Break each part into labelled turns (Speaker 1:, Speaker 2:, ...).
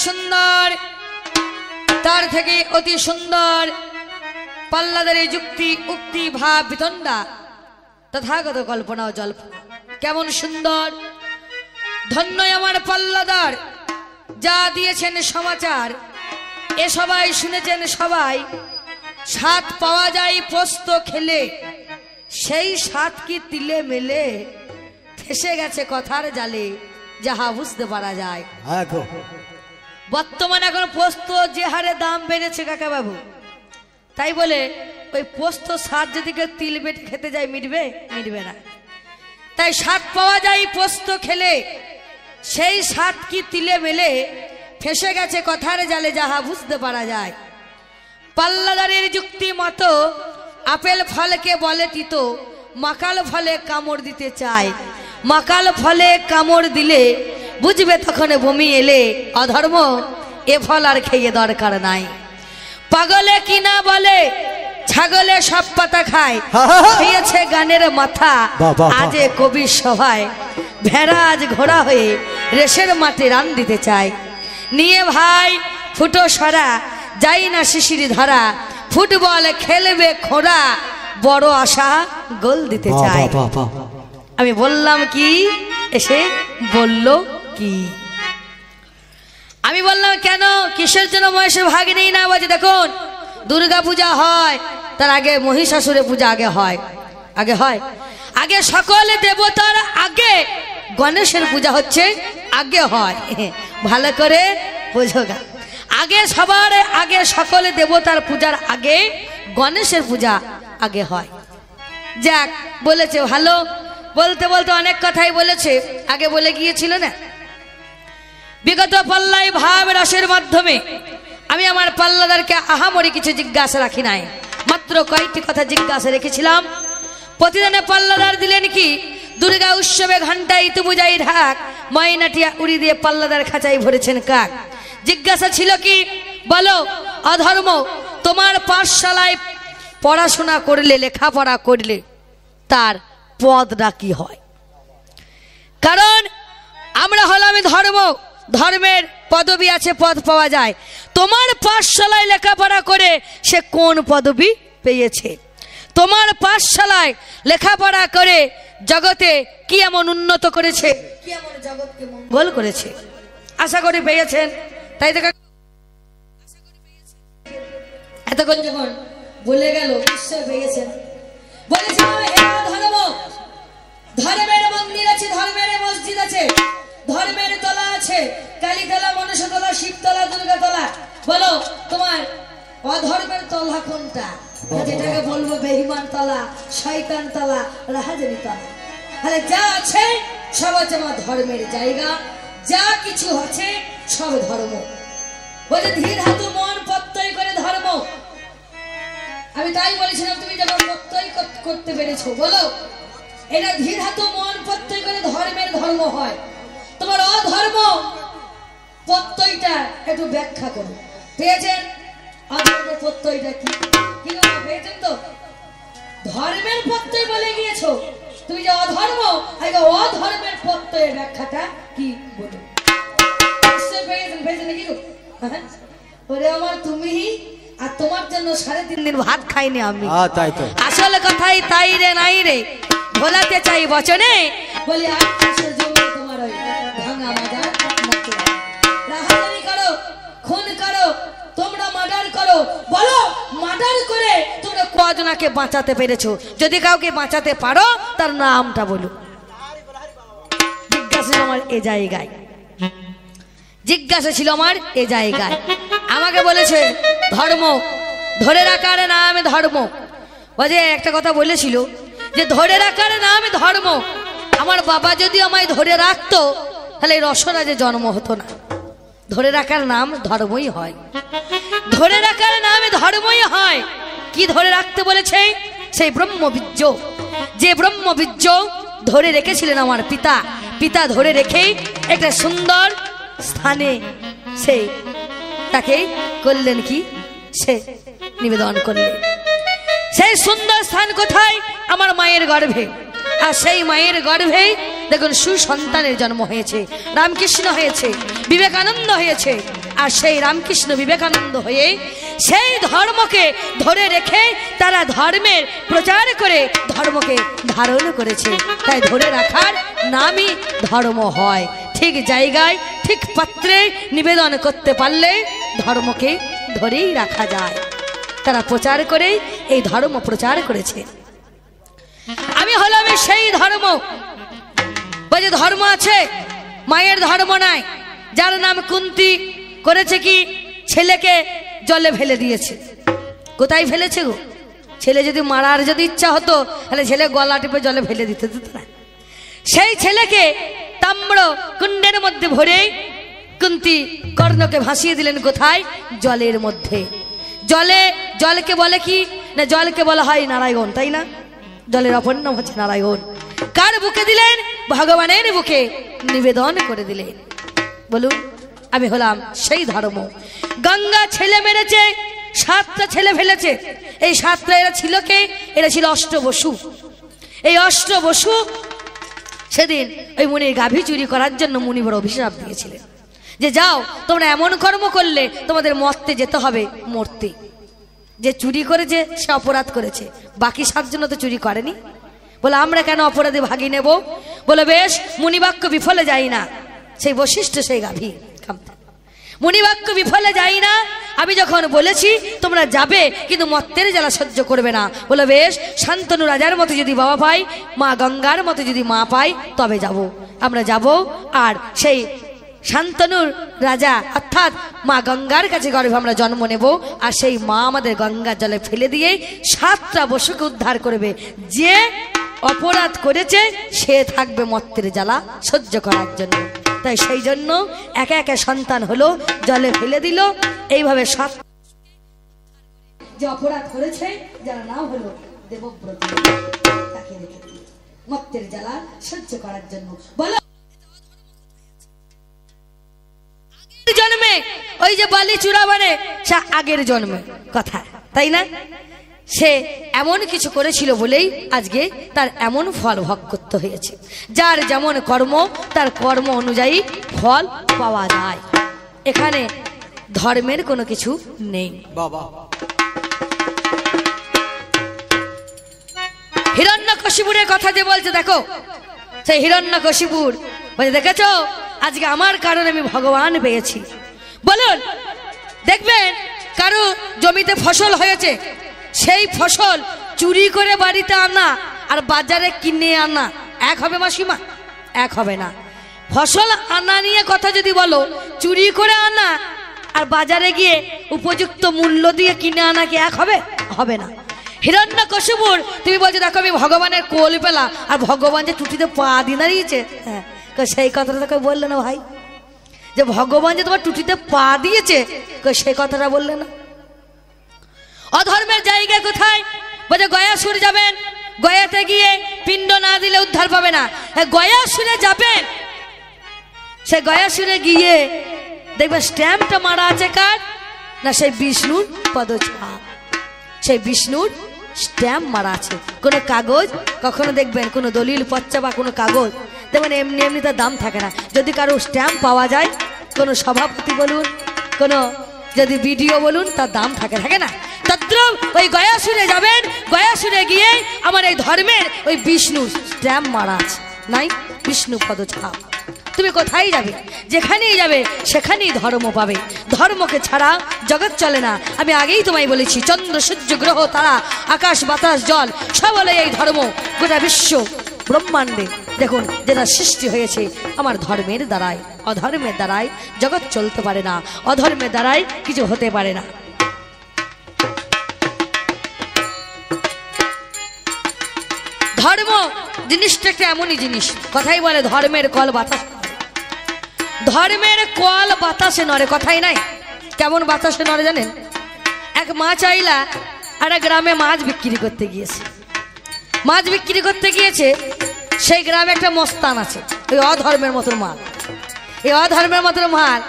Speaker 1: সুন্দর, তার থেকে অতি সুন্দর পাল্লাদারি যুক্তি উক্তি ভাব বিতণ্ডা তথাগত কল্পনা ও জল্পনা। কেমন সুন্দর! ধন্য আমার পাল্লাদার, যা দিয়েছেন সমাচার এ সবাই শুনেছেন সবাই। স্বাদ পাওয়া যায় পোস্ত খেলে, সেই স্বাদ কি তিলে মেলে? ফেসে গেছে কথার জালে, যাহা বুঝতে পারা যায়। বর্তমানে এখন পোস্ত যে হারে দাম বেড়েছে কাকা বাবু, তাই বলে ওই পোস্ত স্বাদ যদি কেউ তিল বেটে খেতে যায় মিটবে? মিটবে না। তাই স্বাদ পাওয়া যায় পোস্ত খেলে, সেই স্বাদ কি তিলে মেলে? ফেসে গেছে কথার জালে, যাহা বুঝতে পারা যায়। পাল্লাদারের যুক্তি মতো আপেল ফলকে বলে তিতো, মাকাল ফলে কামড় দিতে চায়। মাকাল ফলে কামড় দিলে বুঝবে তখন বমি এলে, অধর্ম এ ফল আর খেয়ে দরকার নাই। পাগলে কিনা বলে ছাগলে সব পাতা খায়, খেয়েছে গানের মাথা আজে কবির সভায়। ভেড়া আজ ঘোড়া হয়ে রেশের মাঠে রান দিতে চায়। নিয়ে ভাই ফুটো সরা, যাই না শিশির ধরা, ফুটবল খেলবে খোঁড়া, বড় আশা গোল দিতে চায়। আমি বললাম কি, এসে বলল কি? আমি বললাম কেন, কিসের জন্য মহেশের ভাগ নেই না? বলছে দেখুন, দুর্গা পূজা হয় তার আগে মহিষাসুরের পূজা আগে হয়। আগে হয়, আগে সকলে দেবতার আগে গণেশের পূজা হচ্ছে আগে হয়। ভালো করে বোঝো গা, আগে সবার আগে সকলে দেবতার পূজার আগে গণেশের পূজা আগে হয়। যাক বলেছে ভালো, বলতে বলতে অনেক কথাই বলেছে, আগে বলে গিয়েছিল না। বিগত পাল্লাই ভাব রসের মাধ্যমে আমি আমার পাল্লাদারকে আহামরি কিছু জিজ্ঞাসা রাখি নাই, মাত্র কয়েকটি কথা জিজ্ঞাসা রেখেছিলাম। প্রতিদিনে পাল্লাদার দিলেন কি, দুর্গা উৎসবে ঘন্টায় ইতু বুঝাই ঢাক, ময়নাটিয়া উড়ি দিয়ে পাল্লাদার খাঁচাই ভরেছেন কাক। জিজ্ঞাসা ছিল কি, বলো অধর্ম, তোমার পাঠশালায় পড়াশোনা করলে, লেখাপড়া করলে তার পদটা কি হয়? কারণ আমরা হলাম ধর্ম, ধর্মের পদবি আছে, পদ পাওয়া যায়। তোমার পাঠশালায় লেখাপড়া করে সে কোন পদবি পেয়েছে? তোমার পাঠশালায় লেখাপড়া করে জগতে কি এমন উন্নত করেছে, কি এমন জগৎকে মঙ্গল করেছে? আশা করি পেয়েছেন। তাই তো এতক্ষণ যখন বলে গেল নিশ্চয় পেয়েছেন। বলেছিলাম ধর্ম, ধর্মের মন্দির আছে, ধর্মের মসজিদ আছে, ধর্মের তলা আছে, কালীতলা, মনসাতলা, শিবতলা, দুর্গাতলা। বলো তোমার অধর্মের তলা কোনটা? যেটাকে বলবো বেঈমান তলা, শয়তান তলা, রাহাজানি তলা। তাহলে যা আছে সব হচ্ছে আমার ধর্মের জায়গা, যা কিছু আছে সব ধর্ম। বলে ধীর হাতু মন প্রত্যয় করে ধর্ম। আমি তাই বলেছিলাম তুমি যখন প্রত্যয় করতে পেরেছো, বলো এটা ধীর হাতু মন প্রত্যয় করে ধর্মের ধর্ম হয়। তোমার অধর্ম প্রত্যয়টা একটু ব্যাখ্যা করো। পেয়েছেন অধর্মের প্রত্যয়টা কি? পেয়েছেন তো? ধর্মের প্রত্যয় বলে গিয়েছো, তুমি যে অধর্ম, অধর্মের প্রত্যয়ের ব্যাখ্যাটা কি বলো? নিশ্চয় পেয়েছেন। পেয়েছেন নাকি? ওরে আমার তুমি, আর তোমার জন্য 3.5 দিন ভাত খাইনি আমি। আসলে কথাই তাই রে নাই রে, ভোলাতে চাই বচনে বলি আর তোমার ওই ভাঙা মাজা রাহাজানি করো, খুন করো, তোমরা মার্ডার করো। বলো মার্ডার করে তোমরা কজনাকে বাঁচাতে পেরেছো? যদি কাউকে বাঁচাতে পারো তার নামটা বলো। জিজ্ঞাসা ছিল আমার এ জায়গায়, জিজ্ঞাসা ছিল আমার এ জায়গায়। আমাকে বলেছে ধর্ম ধরে রাখার নাম ধর্ম। বাজে একটা কথা বলেছিল যে ধরে রাখার নাম ধর্ম। আমার বাবা যদি আমায় ধরে রাখতো তাহলে রসরাজে জন্ম হতো না। ধরে রাখার নাম ধর্মই হয়, ধরে রাখার নাম ধর্মই হয়। কি ধরে রাখতে বলেছে? সেই ব্রহ্মবীর্য, যে ব্রহ্মবীর্য ধরে রেখেছিলেন আমার পিতা। পিতা ধরে রেখেই একটা সুন্দর স্থানে সে তাকে করলেন কি, সে নিবেদন করলেন। সেই সুন্দর স্থান কোথায়? আমার মায়ের গর্ভে। আর সেই মায়ের গর্ভে দেখুন সুসন্তানের জন্ম হয়েছে, রামকৃষ্ণ হয়েছে, বিবেকানন্দ হয়েছে। আর সেই রামকৃষ্ণ বিবেকানন্দ হয়ে সেই ধর্মকে ধরে রেখে তারা ধর্মের প্রচার করে ধর্মকে ধারণ করেছে। তাই ধরে রাখার নামই ধর্ম হয়। ঠিক জায়গায় ঠিক পাত্রে নিবেদন করতে পারলে ধর্মকে ধরেই রাখা যায়। তারা প্রচার করেই এই ধর্ম প্রচার করেছে। আমি হলাম সেই ধর্ম। বলে ধর্ম আছে, মায়ের ধর্ম নাই। যার নাম কুন্তী করেছে কি, ছেলেকে জলে ফেলে দিয়েছে। কোথায় ফেলেছে গো? ছেলে যদি মারার যদি ইচ্ছা হতো তাহলে ছেলে গলা টিপে জলে ফেলে দিতে দিত না। সেই ছেলেকে তাম্র কুণ্ডের মধ্যে ভরে কুন্তী কর্ণকে ভাসিয়ে দিলেন। কোথায়? জলের মধ্যে। জলকে বলে কি না, জলকে বলা হয় নারায়ণ, তাই না? জলের অপর নাম হচ্ছে নারায়ণ। কার বুকে দিলেন? ভগবানের বুকে নিবেদন করে দিলেন। বলুন, আমি হলাম সেই ধর্ম। গঙ্গা ছেলে মেরেছে, 7টা ছেলে ফেলেছে। এই 7টা এরা ছিল কে? এরা ছিল অষ্টবসু। এই অষ্টবসু সেদিন ওই মুনির গাভী চুরি করার জন্য মুনি বড় অভিশাপ দিয়েছিলেন যে যাও তোমরা এমন কর্ম করলে তোমাদের মরতে যেতে হবে। মরতে যে চুরি করেছে সে অপরাধ করেছে, বাকি 7 জন তো চুরি করেনি। বলে আমরা কেন অপরাধে ভাগি নেব? বলে বেশ, মুনিবাক্য বিফলে যাই না। সেই বশিষ্ঠ সেই গাভী মুনিবাক্য বিফলে যাই না। আমি যখন বলেছি তোমরা যাবে, কিন্তু মত্তের জ্বালা সহ্য করবে না। বলে বেশ, শান্তনু রাজার মতো যদি বাবা পাই, মা গঙ্গার মতো যদি মা পাই, তবে যাব। আমরা যাব। আর সেই শান্তনুর রাজা অর্থাৎ মা গঙ্গার কাছে গর্ভে আমরা জন্ম নেব। আর সেই মা আমাদের গঙ্গার জলে ফেলে দিয়ে 7টা বসুকে উদ্ধার করবে। যে অপরাধ করেছে সে থাকবে মত্তের জ্বালা সহ্য করার জন্য। তাই সেই জন্য একে একে সন্তান হলো, জলে ফেলে দিল। এইভাবে 7 যে অপরাধ করেছে যারা নাম হলো দেবব্রত, তাকে রেখে দিল মত্তের জ্বালা সহ্য করার জন্য। বলো জন্মে ওই যে বালি চূড়া মানে সে আগের জন্মে কথা, তাই না? সে এমন কিছু করেছিল বলেই আজকে তার এমন ফল ভোগ করতে হয়েছে। যার যেমন কর্ম তার কর্ম অনুযায়ী ফল পাওয়া যায়। এখানে ধর্মের কোনো কিছু নেই। বাবা হিরণ্যকশিপুরের কথা যে বলছে, দেখো সেই হিরণ্যকশিপুর বলে দেখেছো আজকে আমার কারণে আমি ভগবান পেয়েছি। বলুন, দেখবেন কারো জমিতে ফসল হয়েছে, সেই ফসল চুরি করে বাড়িতে আনা আর বাজারে কিনে আনা এক হবে মাসিমা? এক হবে না। ফসল আনা নিয়ে কথা যদি বলো, চুরি করে আনা আর বাজারে গিয়ে উপযুক্ত মূল্য দিয়ে কিনে আনা কি এক হবে? হবে না। হিরণ্যকশিপুর তুমি বলছো দেখো আমি ভগবানের কোল পেলা, আর ভগবান যে টুটিতে পা দিয়ে দাঁড়িয়েছে, হ্যাঁ সেই কথাটা তোকে বললে না ভাই? যে ভগবান যে তোমার টুটিতে পা দিয়েছে, সেই কথাটা বললে না? অধর্মের জায়গা কোথায়? বলে গয়াসুর যাবেন, গয়াতে গিয়ে পিণ্ড না দিলে উদ্ধার পাবে না। গয়াসুরে যাবেন, সে গয়াসুরে গিয়ে দেখবে স্ট্যাম্পটা মারা আছে কার না? সেই বিষ্ণুর পদছাপ। সেই বিষ্ণুর স্ট্যাম্প মারা আছে। কোনো কাগজ কখনো দেখবেন কোনো দলিল পচ্চা বা কোনো কাগজ দেখবেন এমনি এমনি তার দাম থাকে না। যদি কারো স্ট্যাম্প পাওয়া যায়, কোনো সভাপতি বলুন, কোনো যদি ভিডিও বলুন, তার দাম থাকে না। তদ্রুপ ওই গয়াসুরে যাবেন, গয়াসুরে গিয়ে আমার এই ধর্মের ওই বিষ্ণু স্ট্যাম্প মারা আছে, নাই বিষ্ণু পদছাপ। তুমি কোথায় যাবে? যেখানেই যাবে সেখানেই ধর্ম পাবে। ধর্মকে ছাড়া জগৎ চলে না। আমি আগেই তোমায় বলেছি, চন্দ্র সূর্য গ্রহ তারা আকাশ বাতাস জল সব হলো এই ধর্ম। গোটা বিশ্ব ব্রহ্মাণ্ডে দেখুন যেটা সৃষ্টি হয়েছে আমার ধর্মের দ্বারাই। অধর্মের দ্বারাই জগৎ চলতে পারে না, অধর্মের দ্বারাই কিছু হতে পারে না। ধর্ম জিনিসটা একটা এমনই জিনিস, কথাই বলে ধর্মের কল বাতাস, ধর্মের কল বাতাসে নড়ে, কথাই নাই। কেমন বাতাসে নড়ে জানেন? এক মাছ আইলা একটা গ্রামে মাছ বিক্রি করতে গিয়েছে। মাছ বিক্রি করতে গিয়েছে, সেই গ্রামে একটা মস্তান আছে, ওই অধর্মের মতন মাল। এই অধর্মের মতন মাল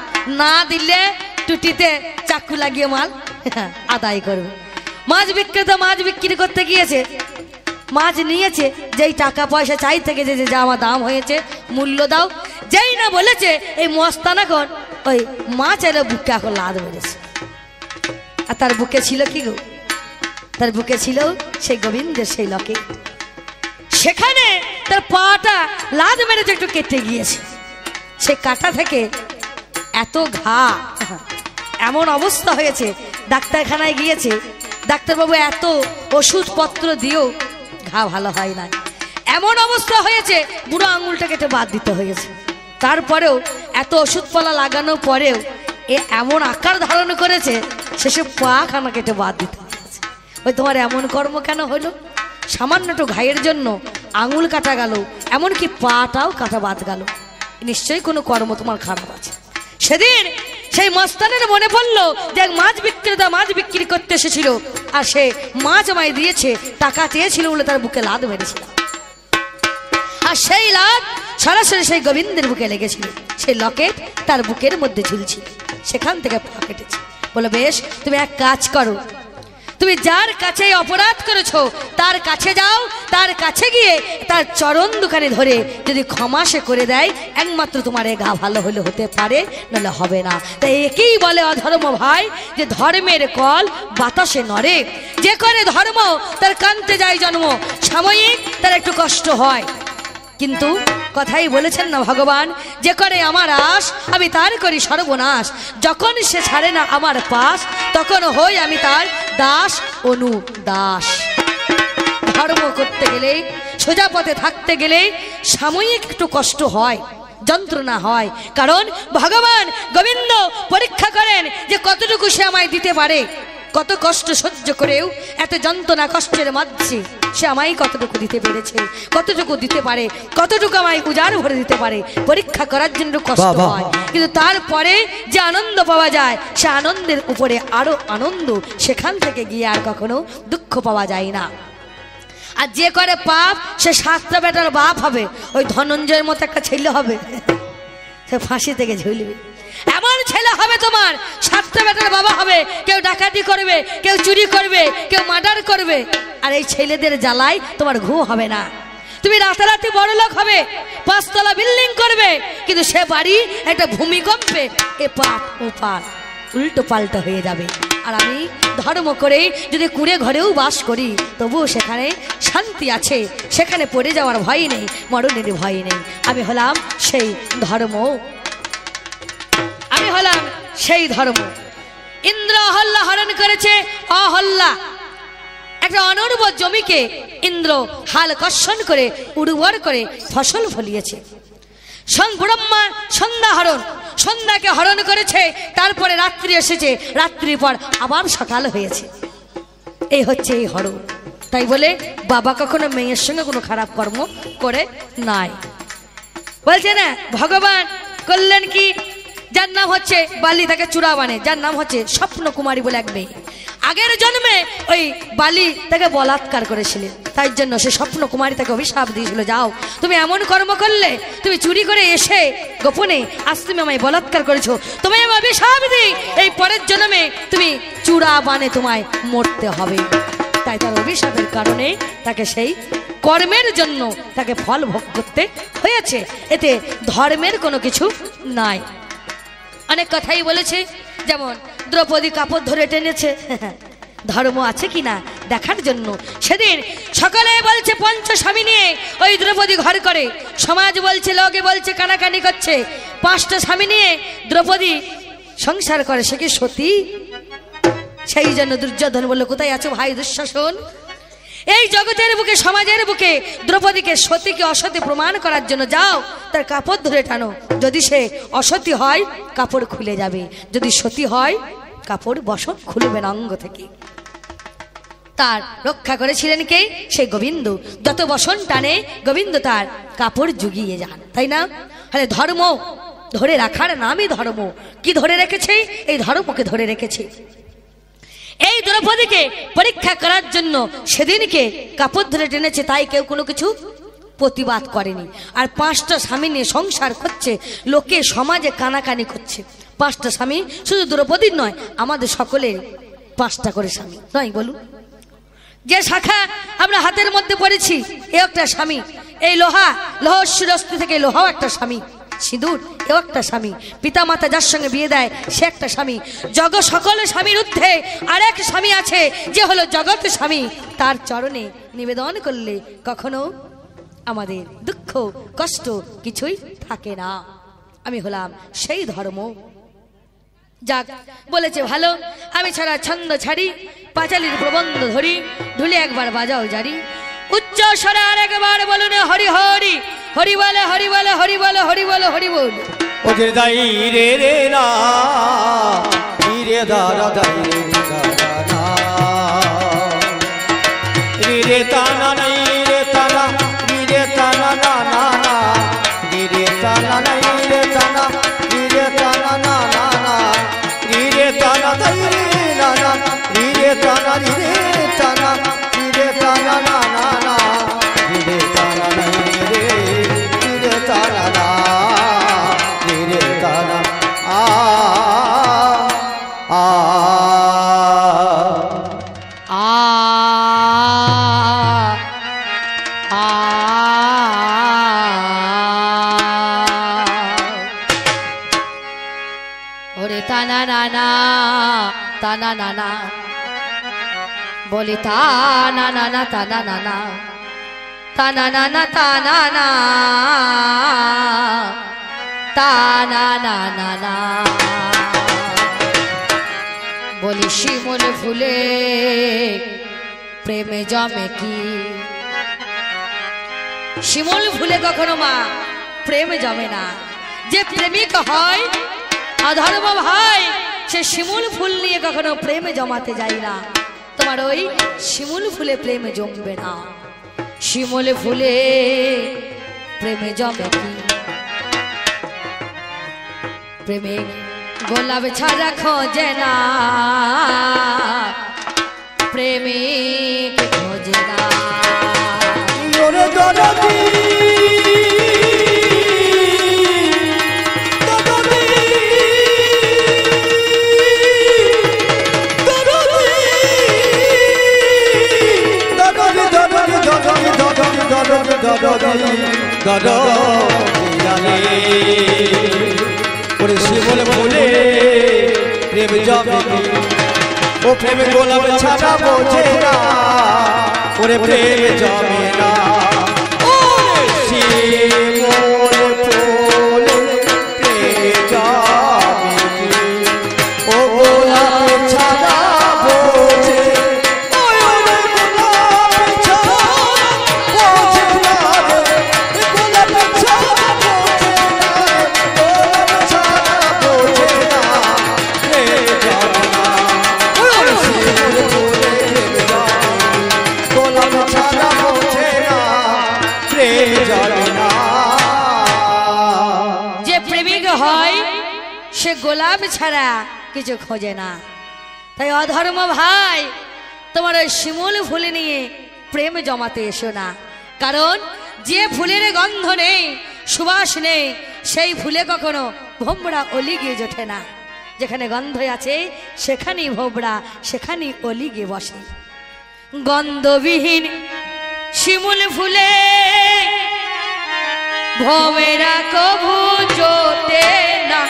Speaker 1: না দিলে টুটিতে চাকু লাগিয়ে মাল আদায় করবে। মাছ বিক্রেতা মাছ বিক্রি করতে গিয়েছে, মাছ নিয়েছে, যেই টাকা পয়সা চাই থেকে যে যা আমার দাম হয়েছে মূল্য দাও, যেই না বলেছে এই মস্তান এখন ওই মাছ এলো বুকে এখন লাদ মেরেছে। আর তার বুকে ছিল কি গো? তার বুকে ছিল সেই গোবিন্দের সেই লকেট। সেখানে তার পাটা লাদ মেরেছে, একটু কেটে গিয়েছে। সে কাটা থেকে এত ঘা, এমন অবস্থা হয়েছে, ডাক্তারখানায় গিয়েছে, ডাক্তারবাবু এত ওষুধপত্র দিয়েও ঘা ভালো হয় না। এমন অবস্থা হয়েছে বুড়ো আঙুলটা কেটে বাদ দিতে হয়েছে। তারপরেও এত ওষুধপালা লাগানোর পরেও এ এমন আকার ধারণ করেছে, শেষে পা খানা কেটে বাদ দিতে হয়েছে। ওই তোমার এমন কর্ম কেন হলো? সামান্য একটু ঘায়ের জন্য আঙুল কাটা গেল, এমনকি পাটাও কাটা বাদ গেল। নিশ্চয়ই কোনো কর্ম তোমার খারাপ আছে। সেদিন সেই মস্তানের মনে পড়লো যে এক মাছ বিক্রেতা মাছ বিক্রি করতে এসেছিল, আর সে মাছ আমায় দিয়েছে, টাকা চেয়েছিল বলে তার বুকে লাদ মেরেছিল। আর সেই লাদ সরাসরি সেই গোবিন্দের বুকে লেগেছিল। সেই লকেট তার বুকের মধ্যে ঝুলছিল, সেখান থেকে পা কেটেছে। বলে বেশ, তুমি এক কাজ করো, তুমি যার কাছে অপরাধ করেছো তার কাছে যাও, তার কাছে গিয়ে তার চরণ দুখানে ধরে যদি ক্ষমা সে করে দেয়, একমাত্র তোমার এ গা ভালো হলে হতে পারে, নাহলে হবে না। তাই একেই বলে অধর্ম ভাই, যে ধর্মের কল বাতাসে নড়ে। যে করে ধর্ম তার কান্তে যায় জন্ম, সাময়িক তার একটু কষ্ট হয়, কিন্তু কথাই বলেছেন না ভগবান, যে করে আমার আশ আমি তার করি সর্বনাশ। যখন সে ছাড়ে না আমার পাশ, তখন হই আমি তার দাস অনুদাস। ধর্ম করতে গেলে, সোজা পথে থাকতে গেলে সাময়িক একটু কষ্ট হয়, যন্ত্রণা হয়, কারণ ভগবান গোবিন্দ পরীক্ষা করেন যে কতটুকু সে আমায় দিতে পারে। কত কষ্ট সহ্য করেও এত যন্ত্রণা কষ্টের মধ্যে সে আমায় কতটুকু দিতে পেরেছে, কতটুকু দিতে পারে, কতটুকু আমায় উজাড় ভরে দিতে পারে, পরীক্ষা করার জন্য কষ্ট হয়। কিন্তু তারপরে যে আনন্দ পাওয়া যায়, সে আনন্দের উপরে আরো আনন্দ, সেখান থেকে গিয়ে আর কখনো দুঃখ পাওয়া যায় না। আর যে করে পাপ সে 7টা বেটার বাপ হবে। ওই ধনঞ্জয়ের মতো একটা ছেলে হবে, সে ফাঁসি থেকে ঝুলবে। এমন ছেলে হবে তোমার, 7টা বেটার বাবা হবে। কেউ ডাকাতি করবে, কেউ চুরি করবে, কেউ মার্ডার করবে। আর এই ছেলেদের জ্বালায় তোমার ঘুম হবে না। তুমি রাতারাতি বড় লোক হবে, 5 তলা বিল্ডিং করবে, কিন্তু সে বাড়ি একটা ভূমিকম্পে এপাট ওপাট উল্টো পাল্টা হয়ে যাবে। আর আমি ধর্ম করে যদি কুঁড়ে ঘরেও বাস করি, তবুও সেখানে শান্তি আছে, সেখানে পড়ে যাওয়ার ভয় নেই, মরণের ভয় নেই। আমি হলাম সেই ধর্ম, আমি হলাম সেই ধর্ম। ইন্দ্র অহল্যা হরণ করেছে। অহল্যা একটা অনুর্বর জমিকে ইন্দ্র হাল কর্ষণ করে উর্বর করে ফসল ফলিয়েছে। ব্রহ্মা সন্ধ্যা হরণ, সন্ধ্যাকে হরণ করেছে, তারপরে রাত্রি এসেছে, রাত্রির পর আবার সকাল হয়েছে। এই হচ্ছে এই হরণ। তাই বলে বাবা কখনো মেয়ের সঙ্গে কোনো খারাপ কর্ম করে নাই। বলছে না ভগবান করলেন কি, যার নাম হচ্ছে বালি তাকে চূড়া বানে, যার নাম হচ্ছে স্বপ্ন কুমারী বলে এক মেয়ে। আগের জন্মে ওই বালি তাকে বলাৎকার করেছিলেন, তাই জন্য সে স্বপ্ন কুমারী তাকে অভিশাপ দিয়েছিল, যাও তুমি এমন কর্ম করলে, তুমি চুরি করে এসে গোপনে আজ তুমি আমায় বলাৎকার করেছো, তোমায় আমি অভিশাপ দিই, এই পরের জন্মে তুমি চূড়া বানে তোমায় মরতে হবে। তাই তার অভিশাপের কারণে তাকে সেই কর্মের জন্য তাকে ফল ভোগ করতে হয়েছে। এতে ধর্মের কোনো কিছু নাই। অনেক কথাই বলেছে, যেমন দ্রৌপদী কাপড় ধরে টেনেছে, ধর্ম আছে কিনা দেখার জন্য। সেদিন সকালে বলছে পঞ্চস্বামী নিয়ে ওই দ্রৌপদী ঘর করে, সমাজ বলছে, লোকে বলছে, কানাকানি করছে, 5টা স্বামী নিয়ে দ্রৌপদী সংসার করে, সে কি সতী? সেই জন্য দুর্যোধন বলল, কোথায় আছো ভাই দুঃশাসন? এই জগতের বুকে, সমাজের বুকে দ্রৌপদীকে সতীকে অসতী প্রমাণ করার জন্য যাও, তার কাপড় ধরে টানো। যদি সে অসতী হয় কাপড় খুলে যাবে, যদি সতী হয় কাপড় বসন খুলবে না অঙ্গ থেকে। তার রক্ষা করেছিলেন কে? সেই গোবিন্দ। যত বসন টানে গোবিন্দ তার কাপড় জুগিয়ে যান, তাই না? তাহলে ধর্ম ধরে রাখার নামই ধর্ম। কি ধরে রেখেছে? এই ধর্মকে ধরে রেখেছে। এই দ্রৌপদীকে পরীক্ষা করার জন্য সেদিনকে কাপড় ধরে টেনেছে, তাই কেউ কোনো কিছু প্রতিবাদ করেনি। আর 5টা স্বামী নিয়ে সংসার করছে, লোকে সমাজে কানাকানি করছে। 5টা স্বামী শুধু দ্রৌপদীর নয়, আমাদের সকলের 5টা করে স্বামী নয়, বলুন? যে শাখা আমরা হাতের মধ্যে পড়েছি এ একটা স্বামী, এই লোহা লহস্যরস্তি থেকে লোহাও একটা স্বামী, সিঁদুর এও একটা স্বামী, পিতা মাতা যার সঙ্গে বিয়ে দেয় সে একটা স্বামী। জগৎ সকল স্বামীর ঊর্ধ্বে আর এক স্বামী আছে যে হলো জগৎ স্বামী। তার চরণে নিবেদন করলে কখনো আমাদের দুঃখ কষ্ট কিছুই থাকে না। আমি হলাম সেই ধর্ম। যাক বলেছে ভালো, আমি ছাড়া ছন্দ ছাড়ি, পাঁচালির প্রবন্ধ ধরি, ঢুলে একবার বাজাও জারি, উচ্চ স্বরে আর একবার বলুন হরি হরি, হরি বলে হরি বলে হরি বলে হরি বলে হরি বল।
Speaker 2: ওকে দাই রে রে না রে দারা দাই রে রে তানা নাই রে তানা রে তানা না না না রে তানা নাই রে তানা রে তানা না না না রে তানা দাই রে না না রে তানা রে তানা রে তানা না না না রে তানা নাই রে তানা না রে তানা আ আ
Speaker 1: ताना नाना बोली ताना नाना ताना नाना ताना नाना ताना ना ताना नाना ना बोली শিমুল ফুলে প্রেমে জমে কি, শিমুল ফুলে কখনো মা প্রেমে জমে না। যে প্রেমিক হয় অধর্ম ভাই সে শিমুল ফুল নিয়ে কখনো প্রেমে জমাতে যায় না। তোমার ওই শিমুল ফুলে প্রেমে জমবে না। শিমুল ফুলে প্রেমে জমে কি, প্রেমে গোলাপ ছাড়া খোঁজে না, প্রেমিক খোঁজে না।
Speaker 2: শিমুল ফুলে প্রেম জমে ও প্রেম গোলাপ ছাড়া বোঝে না, ওরে প্রেম জমে না। শিমুল ফুলে প্রেম জমে ও গোলাপ ছাড়া বোঝে
Speaker 1: সে গোলাপ ছাড়া কিছু খোঁজে না। তাই অধর্ম ভাই তোমার ওই শিমুল ফুল নিয়ে প্রেম জমাতে এসো না। কারণ যে ফুলের গন্ধ নেই সুবাস নেই সেই ফুলে কখনো ভোমরা অলি গিয়ে জোটে না। যেখানে গন্ধ আছে সেখানেই ভোমরা সেখানেই অলি গিয়ে বসে। গন্ধবিহীন শিমুল ফুলে ভোমরা কভু জোটে না।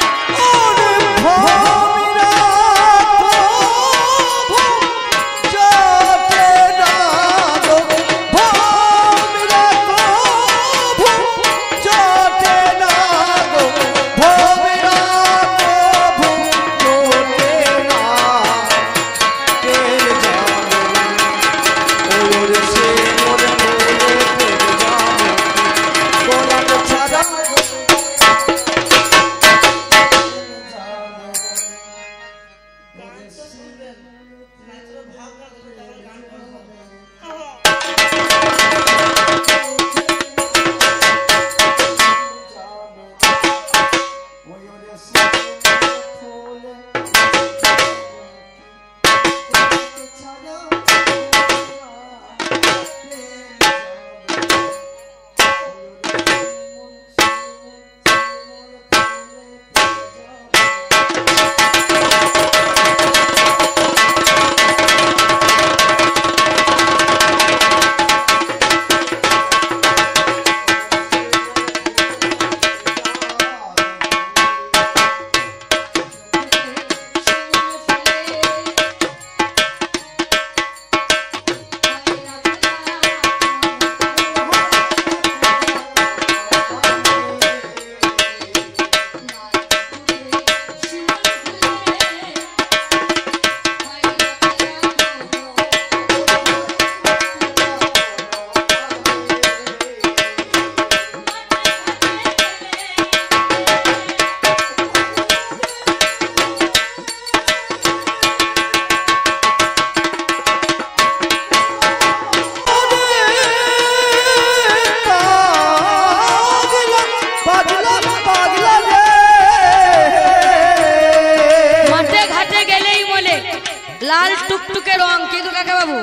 Speaker 1: লাল টুকটুকে রং, কিন্তু কাকা বাবু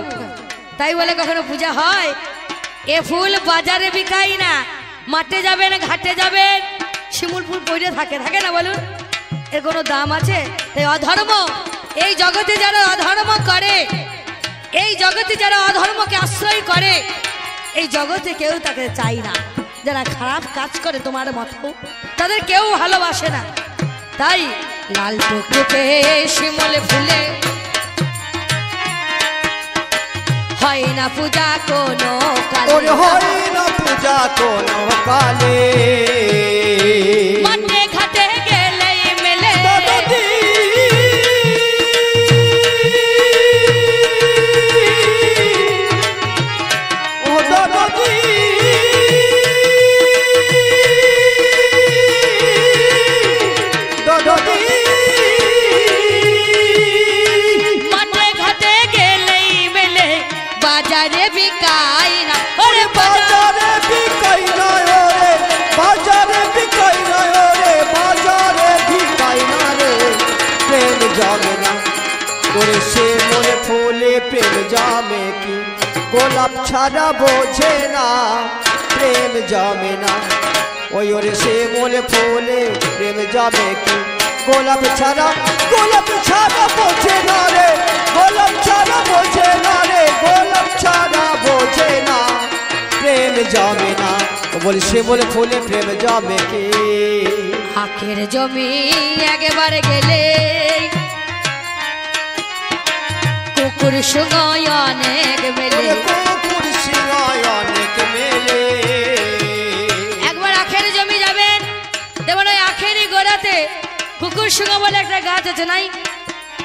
Speaker 1: তাই বলে কখনো পূজা হয়? এ ফুল বাজারে বিকাই না, মাঠে যাবেন ঘাটে যাবেন শিমুল ফুল পড়ে থাকে, থাকে না বলুন? এর কোনো দাম আছে? এই অধর্ম, এই জগতে যারা অধর্ম করে, এই জগতে যারা অধর্মকে আশ্রয় করে, এই জগতে কেউ তাকে চাই না। যারা খারাপ কাজ করে তোমার মতো, তাদের কেউ ভালোবাসে না। তাই লাল টুকটুকে শিমুল ফুলে হয় না পূজা কোনো কালে,
Speaker 2: হয় না পূজা কোনো কালে।
Speaker 1: মাঠে ঘাটে গেলে মেলে
Speaker 2: ও দাদাজি, দাদাজি
Speaker 1: মাঠে ঘাটে গেলেই মেলে, বাজারে বিকাই না। ওরে
Speaker 2: বাজারে বিকাই না রে, বাজারে বিকাই না রে, বাজারে বিকাই না রে। প্রেম জমে না করে সে মনে ফুলে, প্রেম জমে কি গোলাপ ছাড়া বোঝে না। প্রেম জমে না ওই ওরে সে মনে ফুলে, প্রেম জমে কি গোলাপ ছাড়া, গোলাপ ছাড়া বোঝে না রে, গোলাপ ছাড়া বোঝে না রে, গোলাপ ছাড়া বোঝে না। প্রেম জমে না বলে সে বলে ফুলে, প্রেম জমে কি।
Speaker 1: আখের জমি একেবারে গেলে কুকুর সুগায় অনেক মেলে,
Speaker 2: কুকুর সিংহায় অনেক মেলে।
Speaker 1: একবার আখের জমি যাবেন, দেখবেন ওই আখেরই গোড়াতে কুকুর সুগা বলে একটা গাছ আছে নাই,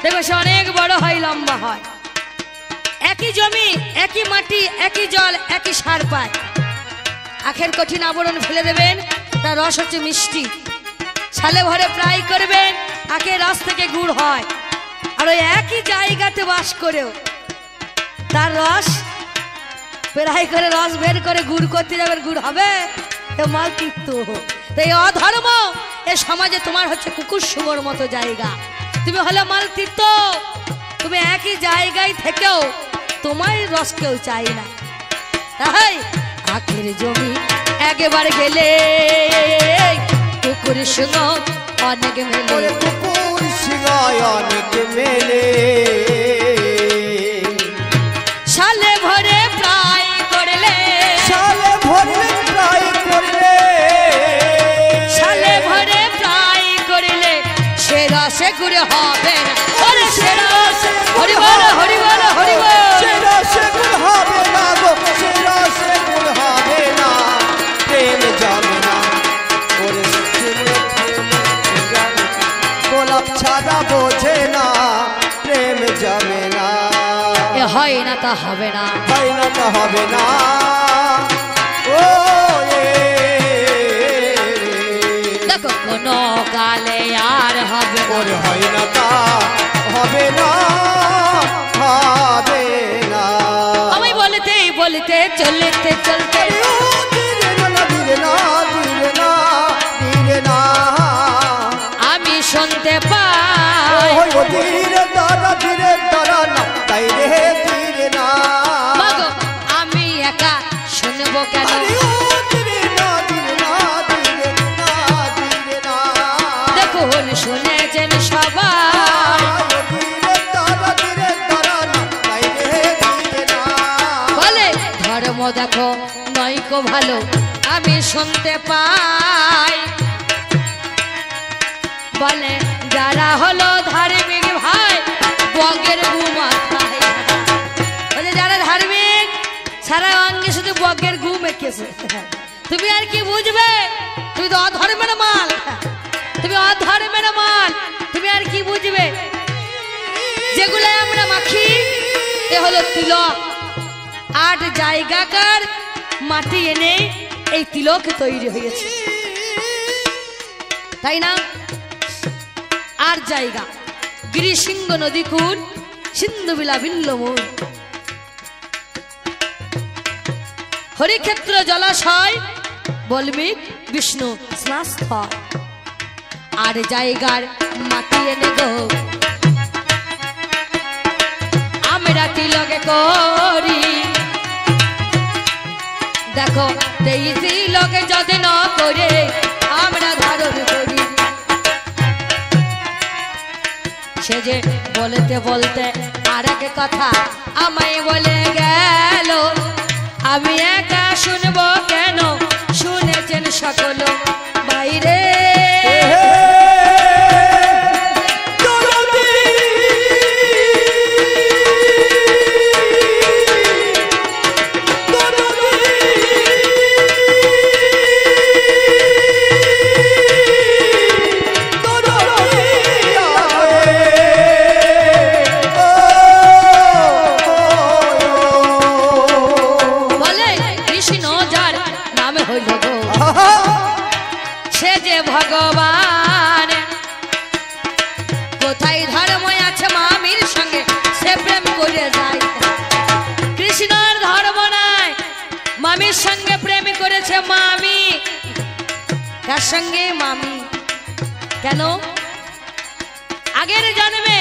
Speaker 1: দেখবে সে অনেক বড় হয়, লম্বা হয়। একই জমি, একই মাটি, একই জল, একই সার পায়। আখের কঠিন আবরণ ফেলে দেবেন, তার রস হচ্ছে মিষ্টি। ছালে ভরে ফ্রাই করবেন, আখের রস থেকে গুড় হয়। আর ওই একই জায়গাতে বাস করেও তার রস ফ্রাই করে রস বের করে গুড় করতে যাবেন, গুড় হবে? এ মাল তিক্ত। তো এই অধর্ম এ সমাজে তোমার হচ্ছে কুকুর সুগর মতো জায়গা। তুমি হলে মাল তিক্ত, তুমি একই জায়গায় থেকেও তোমার রস কেউ চাই না। তাই আখের জমি একেবারে গেলে কুকুর সুগর অনেক মেলে,
Speaker 2: কুকুর সিংহায় অনেক মেলে।
Speaker 1: সালে ভরে ফ্রাই করলে,
Speaker 2: সালে ভরলে ফ্রাই করলে,
Speaker 1: সালে ভরে ফ্রাই করলে সে রসে গুড়ে হবে না। ওরে সে রসে হরি বল, হরি বল, হরি বল।
Speaker 2: সে রসে গুড় হবে না গো, সে রসে গুড় হবে না। প্রেম জমে না ওরে গোলাপ ছাড়া বোঝে না। প্রেম জমে না,
Speaker 1: এ হয় না তা হবে না,
Speaker 2: হয় না তা হবে না। ও
Speaker 1: দেখো কোনো কালে আর হবে না।
Speaker 2: ওরে হয় না তা হবে না, হবে না।
Speaker 1: আমি বলতেই বলতে চলতে চলতে
Speaker 2: ধীরে না, ধীরে না, ধীরে না, ধীরে না।
Speaker 1: আমি শুনতে পাই,
Speaker 2: ওই ধীরে দাঁড়া, ধীরে দাঁড়া না, তাই রে ধীরে না।
Speaker 1: মাগো আমি একা শুনবো কেন?
Speaker 2: আরে ও ধীরে না, ধীরে না, ধীরে না, ধীরে না।
Speaker 1: দেখুন শুনেছেন সবাই,
Speaker 2: ধীরে দাঁড়া, ধীরে দাঁড়া না, তাই রে ধীরে না।
Speaker 1: বলে ধর্ম দেখো নয়কো ভালো, আমি শুনতে পাই। বলে যারা হলো ধার্মিক ভাই বগের গু মাথায়, বলে যারা ধার্মিক সারা অঙ্গে শুধু বগের গু মেখেছে। তুমি আর কি বুঝবে? তুমি তো অধর্মের মাল, তুমি অধর্মের মাল, তুমি আর কি বুঝবে? যেগুলো আমরা মাখি এ হলো তিলক। 8 জায়গাকার মাটি এনে এই তিলক তৈরি হয়েছে, তাই না? 8 জায়গা, গিরিসিংহ নদী কূল, সিন্ধুবিলা বিল্লমূল, হরিক্ষেত্র জলাশয়, বল্মিক বিষ্ণু স্নাস্থল। 8 জায়গার মাটি এনে গো করি। দেখো 23 লোকে যত্ন করে আমরা ধারণ করি। সে যে বলতে বলতে আর এক কথা আমায় বলে গেল, আমি একা শুনবো কেন, শুনেছেন সকল বাইরে। সে যে ভগবান, কোথায় ধর্ম আছে মামির সঙ্গে সে প্রেম করে যায়। কৃষ্ণর ধর্ম নাই, মামির সঙ্গে প্রেম করেছে মামি। কার সঙ্গে? মামি। কেন? আগের জন্মে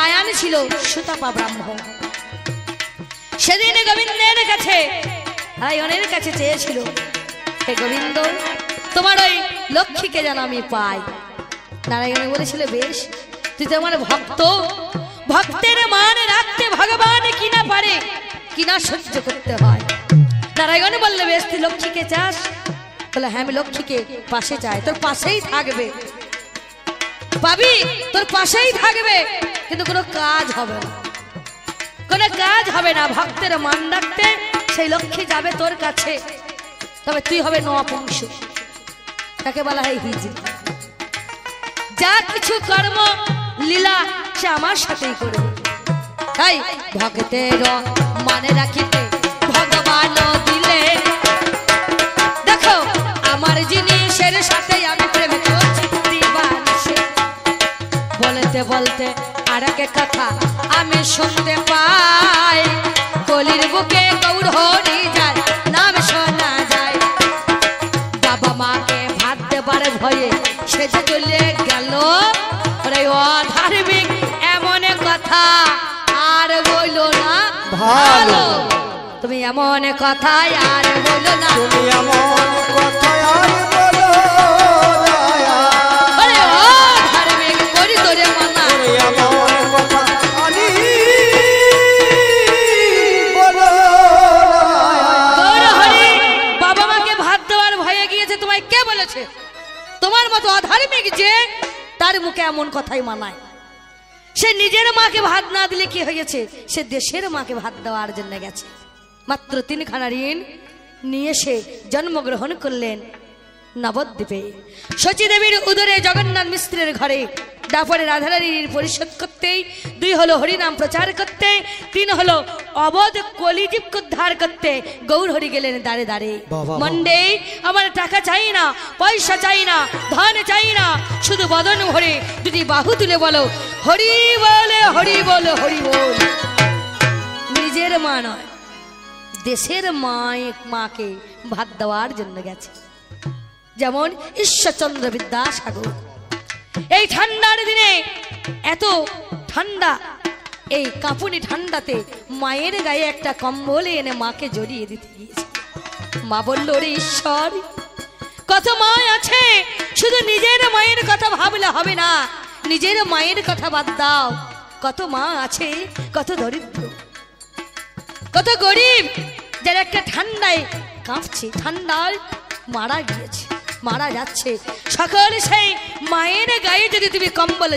Speaker 1: আয়ান ছিল সুতপা ব্রাহ্মণ। সেদিন গোবিন্দের কাছে আয়নের কাছে চেয়েছিল, হে গোবিন্দ তোমার ওই লক্ষ্মীকে যেন আমি পাই। নারায়ণ বলেছিল, বেশ, তুই তো আমার ভক্ত, ভক্তের মান রাখতে ভগবান কিনা পারে, কিনা সহ্য করতে হয়। নারায়ণ বললে, বেশ, তুই লক্ষ্মীকে চাস? বলে, হ্যাঁ, আমি লক্ষ্মীকে পাশে চাই। তোর পাশেই থাকবে, পাবি, তোর পাশেই থাকবে, কিন্তু কোনো কাজ হবে না, কোনো কাজ হবে না। ভক্তের মান রাখতে সেই লক্ষ্মী যাবে তোর কাছে, তবে তুই হবে নপুংস। তাকে বলা হয় হিজড়ি। যা কিছু কর্ম লীলা সে আমার সাথেই করবে। তাই ভক্তের মানে রাখিতে ভগবান দিলে। দেখো আমার জিনিসের সাথে আমি প্রেম করছি দিবানিশে। বলতে বলতে আর এক কথা আমি শুনতে পাই, কলির বুকে গৌর হরি যায়, নাম শোনা যায়। বাবা মাকে ভাত দেবার ভয়ে সেজে চলে গেল, অধার্মিক এমন কথা আর বলো না ভালো। তুমি এমন কথা আর বলো না,
Speaker 2: তুমি এমন কথা আর বলো না।
Speaker 1: আরে ও ধার্মিক করি তোরে মানা,
Speaker 2: তুমি এমন কথা আনি বলো না।
Speaker 1: তোর হরি বাবা মাকে ভাত দেওয়ার ভয়ে গিয়েছে, তোমায় কে বলেছে? তোমার মতো অধার্মিক যে তার মুখে এমন কথাই মানায়। সে নিজের মাকে ভাত না দিলে কি হয়েছে, সে দেশের মাকে ভাত দেওয়ার জন্য গেছে। মাত্র 3খানা ঋণ নিয়ে সে জন্মগ্রহণ করলেন নবদ্বীপে। শচী দেবীর উদরে জগন্নাথ মিশ্রের ঘরে। তারপরে রাধারানীর পরিশোধ করতেই, 2 হলো হরিনাম প্রচার করতে, 3 হলো অবধ কলিজীবকে উদ্ধার করতে গৌর হরি গেলেন দাঁড়ে দাঁড়ে। মন্ডে আমার টাকা চাই না, পয়সা চাই না, ধন চাই না, শুধু বদন ভরে 2টি বাহু তুলে বলো হরি বলে, হরি বল, হরি বল। নিজের মা নয়, দেশের মাকে ভাত দেওয়ার জন্য গেছে। যেমন ঈশ্বরচন্দ্র বিদ্যাসাগর এই ঠান্ডার দিনে, এত ঠান্ডা, এই কাঁপুনি ঠান্ডাতে মায়ের গায়ে একটা কম্বল এনে মাকে জড়িয়ে দিতে গিয়েছে। মা বলল, রে ঈশ্বর, কত মা আছে, শুধু নিজের মায়ের কথা ভাবলে হবে না, নিজের মায়ের কথা বাদ দাও। কত মা আছে, কত দরিদ্র, কত গরিব, যারা একটা ঠান্ডায় কাঁপছে, ঠান্ডায় মারা গিয়েছে, মারা যাচ্ছে। সকল সেই মায়ের গায়ে যদি তুমি কম্বল